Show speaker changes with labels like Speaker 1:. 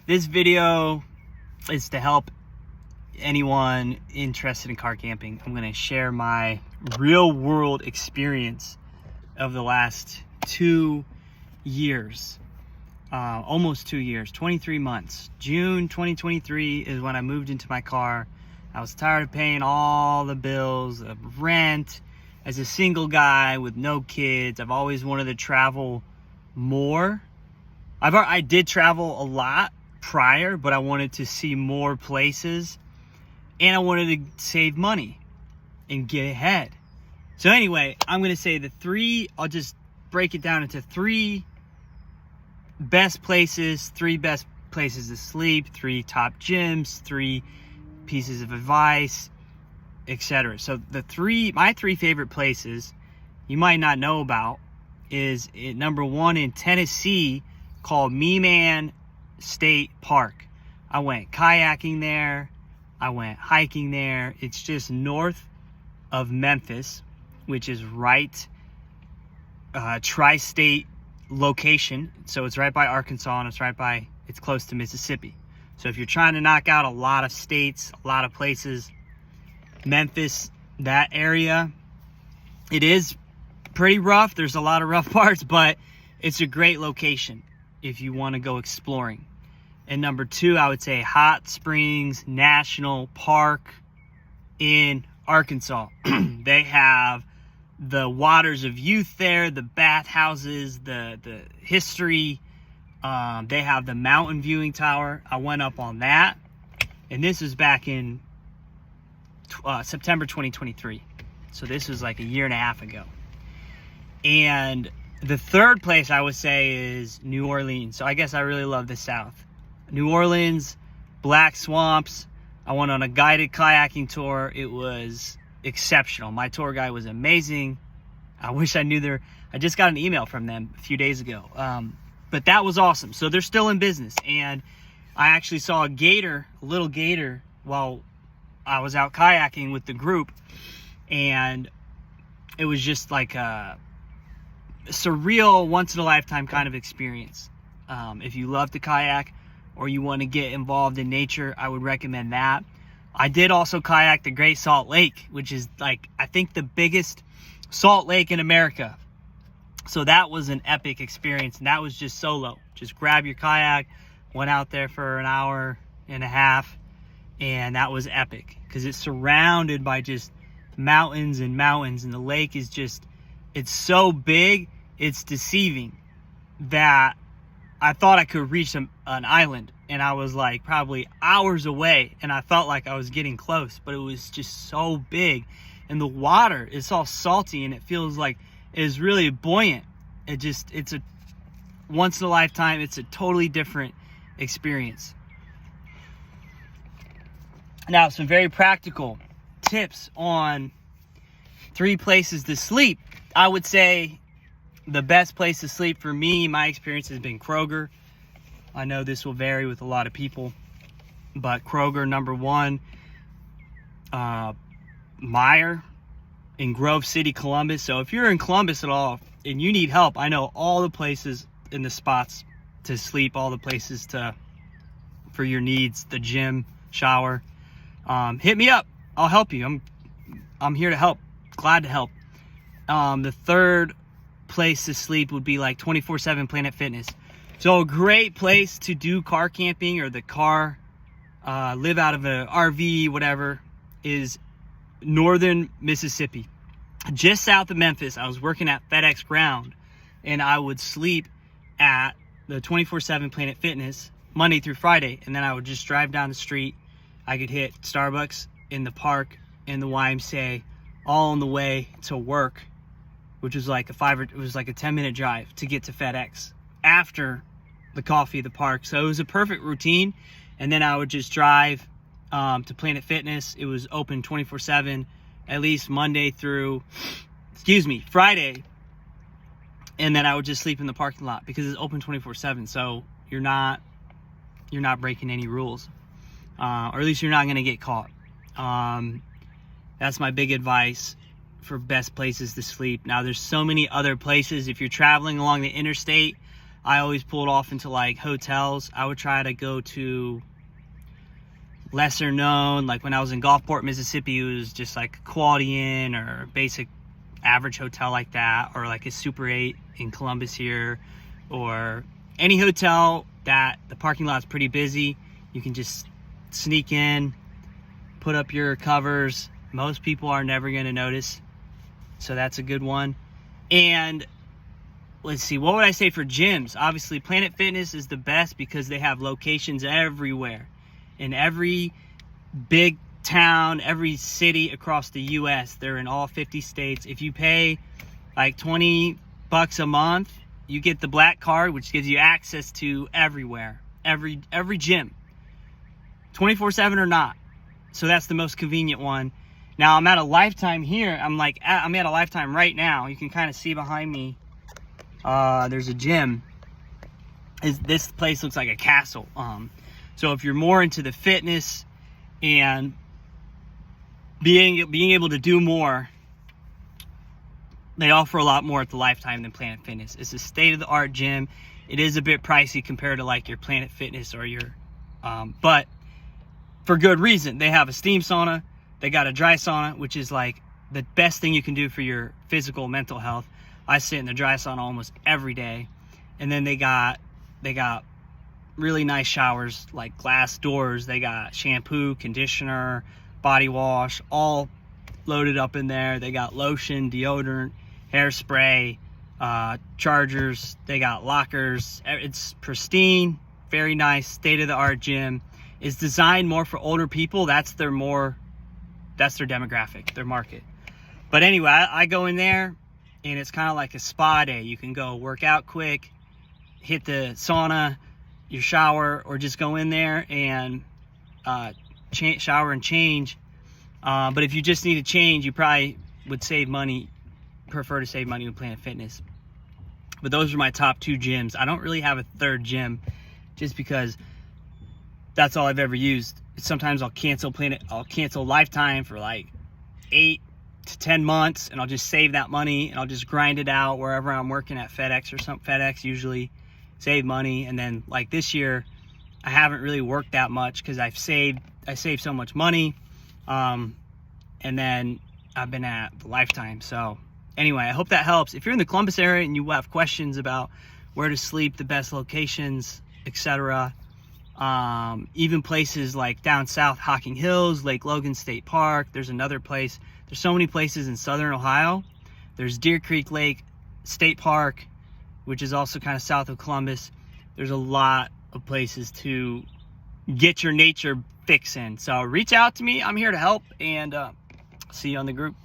Speaker 1: This video is to help anyone interested in car camping. I'm going to share my real world experience of the last 2 years. Almost 2 years, 23 months. June 2023 is when I moved into my car. I was tired of paying all the bills of rent. As a single guy with no kids, I've always wanted to travel more. I did travel a lot prior, but I wanted to see more places and I wanted to save money and get ahead. So anyway, I'm going to say I'll just break it down into 3 best places, 3 best places to sleep, 3 top gyms, 3 pieces of advice, etc. So my 3 favorite places you might not know about is number 1 in Tennessee called Meeman State Park. I went kayaking there. I went hiking there. It's just north of Memphis, which is right tri-state location. So it's right by Arkansas and it's close to Mississippi. So if you're trying to knock out a lot of states, a lot of places, Memphis, that area, it is pretty rough. There's a lot of rough parts, but it's a great location if you want to go exploring. And number 2, I would say Hot Springs National Park in Arkansas. They have the Waters of Youth there, the bathhouses, the history. They have the mountain viewing tower. I went up on that. And this was back in September 2023. So this was like a year and a half ago. And the 3rd place I would say is New Orleans. So I guess I really love the South. New Orleans, Black Swamps. I went on a guided kayaking tour. It was exceptional. My tour guide was amazing. I wish I knew I just got an email from them a few days ago. But that was awesome. So they're still in business. And I actually saw a little gator, while I was out kayaking with the group. And it was just like a surreal, once-in-a-lifetime kind of experience. If you love to kayak or you want to get involved in nature, I would recommend that. I did also kayak the Great Salt Lake, which is like, I think, the biggest salt lake in America. So that was an epic experience, and that was just solo. Just grab your kayak, went out there for an hour and a half, and that was epic because it's surrounded by just mountains and mountains, and the lake is it's so big, it's deceiving that I thought I could reach an island, and I was like probably hours away, and I felt like I was getting close, but it was just so big. And the water is all salty, and it feels like it's really buoyant. It's a once in a lifetime, it's a totally different experience. Now, some very practical tips on 3 places to sleep. I would say the best place to sleep for me, my experience has been Kroger. I know this will vary with a lot of people, but Kroger, number 1. Meijer in Grove City, Columbus. So if you're in Columbus at all and you need help, I know all the places in the spots to sleep, all the places for your needs, the gym, shower. Hit me up. I'll help you. I'm here to help. Glad to help. The 3rd place to sleep would be like 24/7 Planet Fitness. So a great place to do car camping or the car, live out of an RV, whatever, is northern Mississippi. Just south of Memphis, I was working at FedEx Ground, and I would sleep at the 24/7 Planet Fitness Monday through Friday, and then I would just drive down the street. I could hit Starbucks, in the park, in the YMCA, all on the way to work, which was like a 10-minute drive to get to FedEx after the coffee, the park. So it was a perfect routine. And then I would just drive to Planet Fitness. It was open 24/7, at least Friday. And then I would just sleep in the parking lot because it's open 24/7. So you're not breaking any rules, or at least you're not going to get caught. That's my big advice for best places to sleep. Now, there's so many other places. If you're traveling along the interstate, I always pulled off into like hotels. I would try to go to lesser known, like when I was in Gulfport, Mississippi, it was just like a Quality Inn or a basic average hotel like that, or like a Super 8 in Columbus here, or any hotel that the parking lot's pretty busy. You can just sneak in, put up your covers. Most people are never going to notice, so that's a good one. And let's see, what would I say for gyms? Obviously, Planet Fitness is the best because they have locations everywhere. In every big town, every city across the U.S. They're in all 50 states. If you pay like $20 a month, you get the Black Card, which gives you access to everywhere, every gym, 24/7 or not. So that's the most convenient one. Now I'm at a Lifetime here. I'm at a Lifetime right now. You can kind of see behind me. There's a gym. This place looks like a castle. So if you're more into the fitness and being able to do more, they offer a lot more at the Lifetime than Planet Fitness. It's a state-of-the-art gym. It is a bit pricey compared to like your Planet Fitness or your, but for good reason. They have a steam sauna. They got a dry sauna, which is like the best thing you can do for your physical, mental health. I sit in the dry sauna almost every day. And then they got really nice showers, like glass doors. They got shampoo, conditioner, body wash, all loaded up in there. They got lotion, deodorant, hairspray, chargers. They got lockers. It's pristine, very nice, state-of-the-art gym. It's designed more for older people. That's their demographic, their market. But anyway, I go in there, and it's kind of like a spa day. You can go work out quick, hit the sauna, your shower, or just go in there and shower and change. But if you just need to change, you probably would prefer to save money with Planet Fitness. But those are my top 2 gyms. I don't really have a third gym just because that's all I've ever used. Sometimes I'll cancel Lifetime for like 8 to 10 months, and I'll just save that money and I'll just grind it out wherever I'm working at FedEx or something. FedEx usually save money. And then like this year, I haven't really worked that much because I saved so much money. And then I've been at the Lifetime. So anyway, I hope that helps. If you're in the Columbus area and you have questions about where to sleep, the best locations, etc., even places like down south, Hocking Hills, Lake Logan State Park. There's another place. There's so many places in southern Ohio. There's Deer Creek Lake State Park, which is also kind of south of Columbus. There's a lot of places to get your nature fix in. So reach out to me. I'm here to help, and see you on the group.